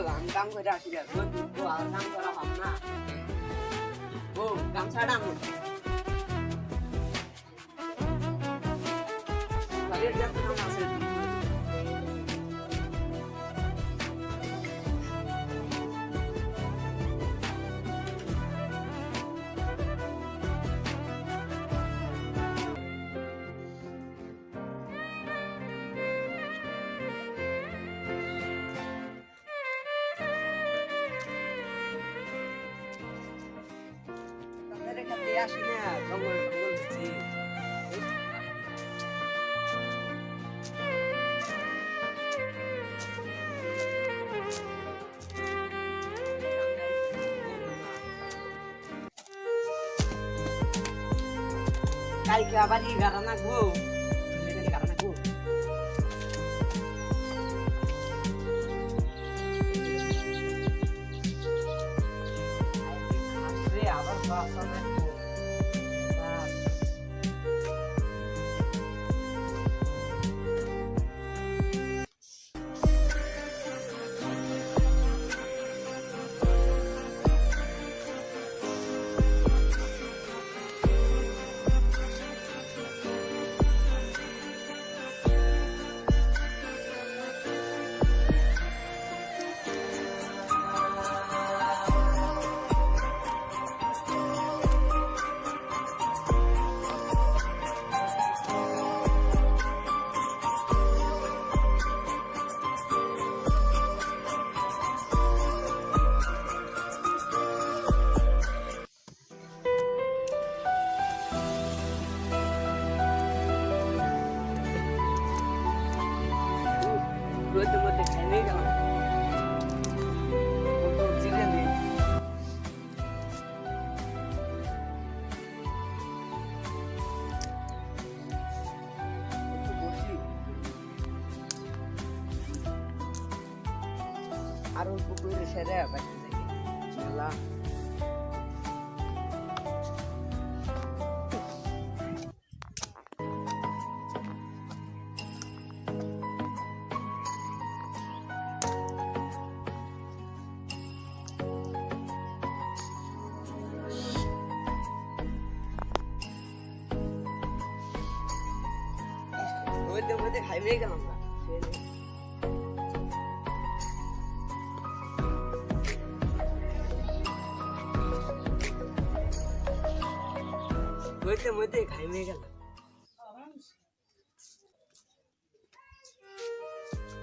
আমি কাম করে আসি রে তো আর কাম করা হবে না ও গামছাটা আমি বাড়ির যাতে কাম আছে আসি না জঙ্গল জঙ্গল হচ্ছে কালকে আবার ই গাড়া না গো গাড়া না গো আবার বাসা না রোদের মধ্যে খাইয়ে গেলাম চিকেন আর অল্প করে সেরে বাড়িতে যাই খেলা রোদের মধ্যে খাইয়ে গেলাম না রোদের মধ্যে খাইয়ে গেলাম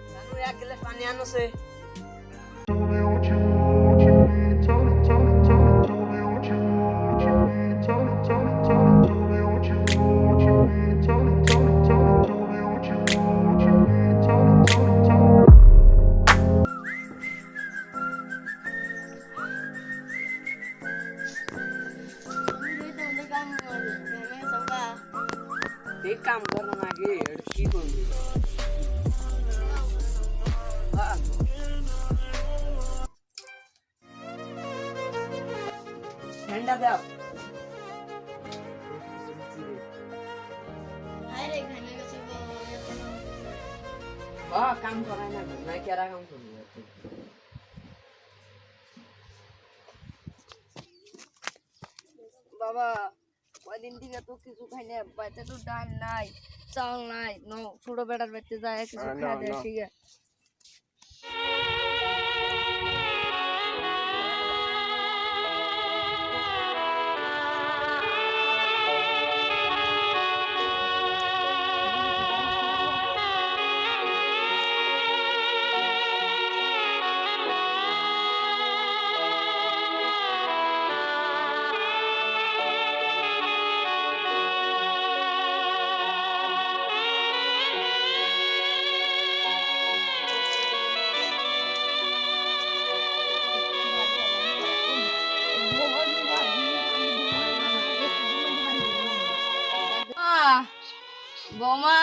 জানো এক গ্লাস পানি আনছে एक काम करना मागे की করবি ঠান্ডা দাও আরে খানে গেছে কাম করায় না না কেরা কাম করবি বাবা কয়দিন থেকে তো কিছু খাই না বাড়িতে তো ডাল নাই চাল নাই ছোট বেটার বাড়িতে যায় কিছু খাই দেয় ঠিক আছে বৌমা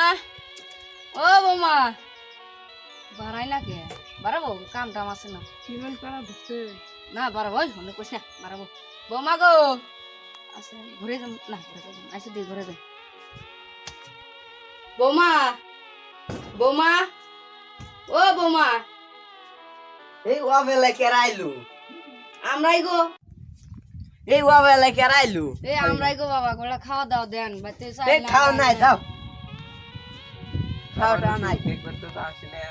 ও বৌমা বাড়াই না কে বাড়াবো কাম টাম আছে না সিমেন্ট করা ধরছে না বাড়াবো অনেক কইস না বাড়াবো বৌমা গো আছে ঘুরে যাম না আসে দিয়ে ঘুরে যাই বৌমা বৌমা ও বৌমা এই ওয়াবেলায় কেরাইলু আমরাই গো এই ওয়াবেলায় কেরাইলু এই আমরাই গো বাবা গোলা খাওয়া দাও দেন বাতে এই খাও নাই দাও খাওটা নাই দেখবেন তো আসলে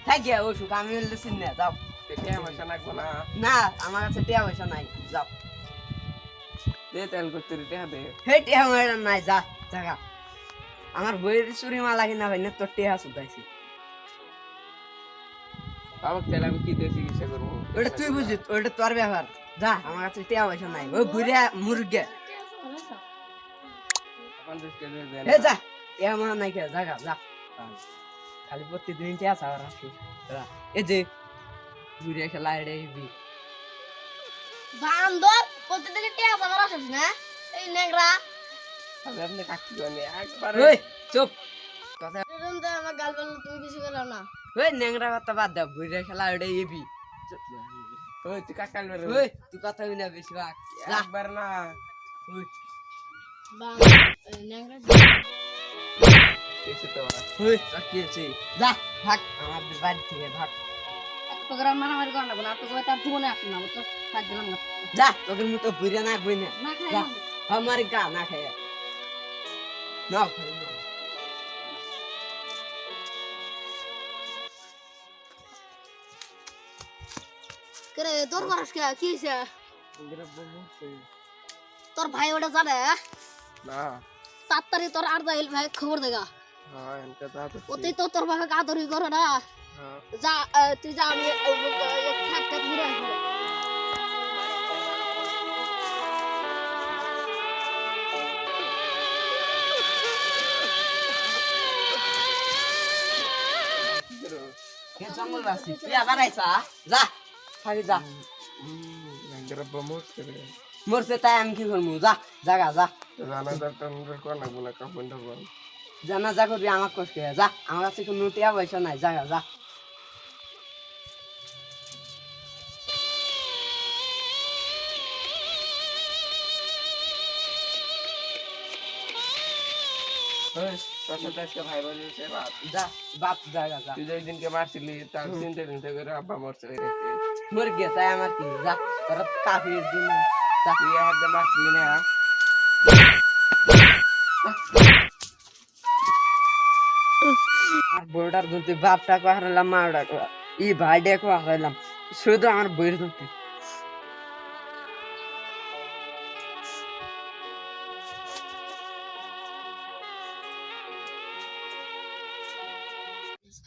থাকিয়া ওষুধ আমি চিন না যাও টিয়া পয়সা লাগবো না না আমার কাছে টিয়া পয়সা নাই যাও দে তেল করতে টিয়া দে হে টিয়া পয়সা নাই যা জাগা আমার বইয়ের চুরি মালা কিনা ভাই না তোর টিয়া শুধাইছি বাবা তাহলে আমি কি দিয়ে চিকিৎসা করবো ওটা তুই বুঝিস ওটা তোর ব্যাপার যা আমার কাছে টিয়া পয়সা নাই ওই বুড়িয়া মুরগে 50 টাকা দিয়ে দেন হে যা টিয়া মানা নাই কে জাগা যা খালি প্রতিদিন টিয়া চাওয়ার আসি এই যে বুড়িয়া খেলা এড়ে বান্দর প্রতিদিন টিয়া বাজার আসিস না এই নেংরা আমি আপনি কাকি গনে একবার ওই চুপ কথা এরকম আমার গার্লফ্রেন্ড তুমি কিছু গেল না ওই ন্যাংরা কথা বাদ দাও বুড়িয়া খেলা এড়ে এবি ওই তুই কাকাল বের ওই তুই কথা হই না বেশি ভাগ যা একবার না ওই নেংরা কিছু তো ওই তাকিয়েছে যা ভাগ আমাদের বাড়ি থেকে ভাগ প্রোগ্রাম মারামারি কর না তো তার জীবনে আসুন না তো কাজ দিলাম না যা তোদের মতো বুড়িয়া না বই না না খাই যা আমার গা না খায় না খাই না করে তোর বরস কি হইছে তোর ভাই ওটা জানে না তাড়াতাড়ি তোর আর যাইল ভাই খবর দেগা হ্যাঁ এনকা তো ওতেই তো তোর ভাই আদরই করে না হ্যাঁ যা তুই যা আমি একটা ঘুরে আসবো কে জঙ্গল বাসি তুই আবার আইছা যা থাকি যা গরব মোট করে মরছে তাই আমি কি করবো যা জাগা যা জানা দরকার কোন লাগবো না কাপড় ধরবো জানা যা করবি আমার কষ্ট যা আমার কাছে কোনো টিয়া পয়সা নাই জাগা যা ওই তোর সাথে আজকে ভাই বলেছে বাপ যা বাপ জাগা যা তুই যেই দিনকে মারছিলি তার চিন্তা চিন্তা করে আব্বা মরছে মর গে তাই আমার কি যা তোরা কাফির দিন যা তুই হাত দিয়ে মারছিলি না আর বউটার ধরতে বাপটাকে হারালাম মাটাকে ই ভাইটাকে হারালাম শুধু আমার বইয়ের ধরতে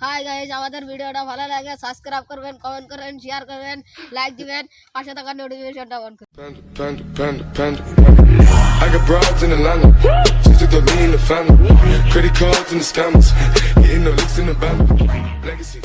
হাই গাইস আমাদের ভিডিওটা ভালো লাগে সাবস্ক্রাইব করবেন কমেন্ট করবেন শেয়ার করবেন লাইক দিবেন পাশে থাকা নোটিফিকেশনটা অন করবেন Panda. I got broads in Atlanta. Just took the lean, the family. Credit cards and the scammers. Getting no licks in the band. Legacy.